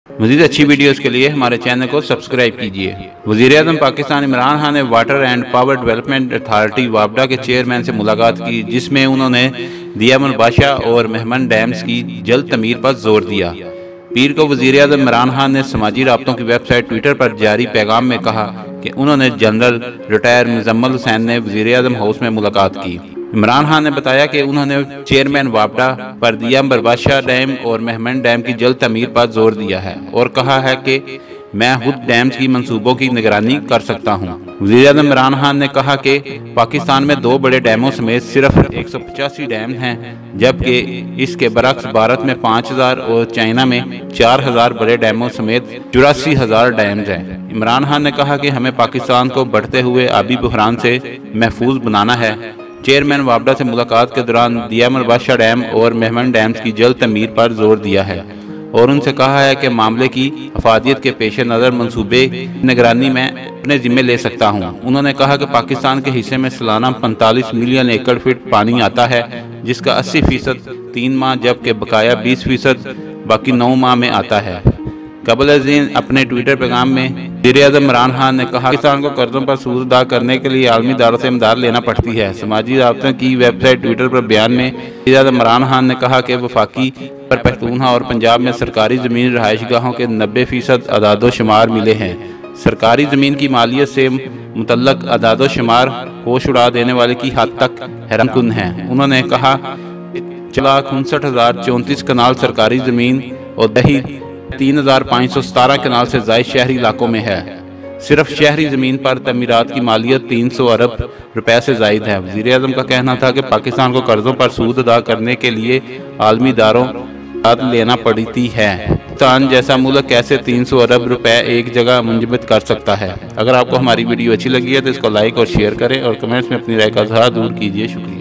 मज़ीद अच्छी वीडियोस के लिए हमारे चैनल को सब्सक्राइब कीजिए। वज़ीर-ए-आज़म पाकिस्तान इमरान खान ने water and power development authority वापडा के चेयरमैन से मुलाकात की, जिसमें उन्होंने दियामन बादशाह और मेहमन डैम्स की जल्द तमीर पर जोर दिया। पीर को वज़ीर-ए-आज़म इमरान खान ने समाजी राब्तों की वेबसाइट ट्विटर पर जारी पैगाम में कहा कि उन्होंने जनरल रिटायर मुजम्मल हुसैन ने वज़ीर-ए-आज़म हाउस में मुलाकात की। इमरान खान ने बताया कि उन्होंने चेयरमैन वापडा पर दियामन बादशाह डैम और मेहमन डैम की जल्द तमीर पर जोर दिया है और कहा है कि मैं खुद डैम्स की मंसूबों की निगरानी कर सकता हूँ। वज़ीर-ए-आज़म इमरान खान ने कहा कि पाकिस्तान में 2 बड़े डैमों समेत सिर्फ 185 डैम हैं, जबकि इसके बरक्स भारत में 5000 और चाइना में 4000 बड़े डैमों समेत 84,000 डैम्स हैं। इमरान खान ने कहा कि हमें पाकिस्तान को बढ़ते हुए आबी बहरान से महफूज बनाना है। चेयरमैन वापडा से मुलाकात के दौरान दियामन बादशाह डैम और मेहमन डैम्स की जल्द तमीर पर जोर दिया है और उनसे कहा है कि मामले की अफादियत के पेश नज़र मनसूबे निगरानी में अपने जिम्मे ले सकता हूँ। उन्होंने कहा कि पाकिस्तान के हिस्से में सालाना 45 मिलियन एकड़ फीट पानी आता है, जिसका 80% 3 माह जबकि बकाया 20% बाकी 9 माह में आता है। कबल अपने ट्विटर पैगाम में वज़ीर-ए-आज़म इमरान खान ने कहा पाकिस्तान को कर्जों पर सूद अदा करने के लिए आलमी इदारों से इमदाद लेना पड़ती है। समाजी राब्तों की वेबसाइट ट्विटर पर बयान में वज़ीर-ए-आज़म इमरान खान ने कहा कि वफाकी पर पख्तूनख्वा और पंजाब में सरकारी ज़मीन रहायशगाहों के 90% अदादोशुमार मिले हैं। सरकारी ज़मीन की मालियत से मुतल्लक अदादोशुमार होश उड़ा देने वाले की हद तक हैरानकुन है। उन्होंने कहा 4,59,034 कनाल सरकारी ज़मीन और दही 3,517 कनाल से ज़ायद शहरी इलाकों में है। सिर्फ शहरी ज़मीन पर तमीरात की मालियत 300 अरब रुपए से ज़ायद है। वज़ीर-ए-आज़म का कहना था कि पाकिस्तान को कर्जों पर सूद अदा करने के लिए आलमी इदारों लेना पड़ती है। पाकिस्तान जैसा मुल्क कैसे 300 अरब रुपए एक जगह मुंजमद कर सकता है। अगर आपको हमारी वीडियो अच्छी लगी है तो इसको लाइक और शेयर करें और कमेंट्स में अपनी राय का इज़हार ज़रूर कीजिए। शुक्रिया।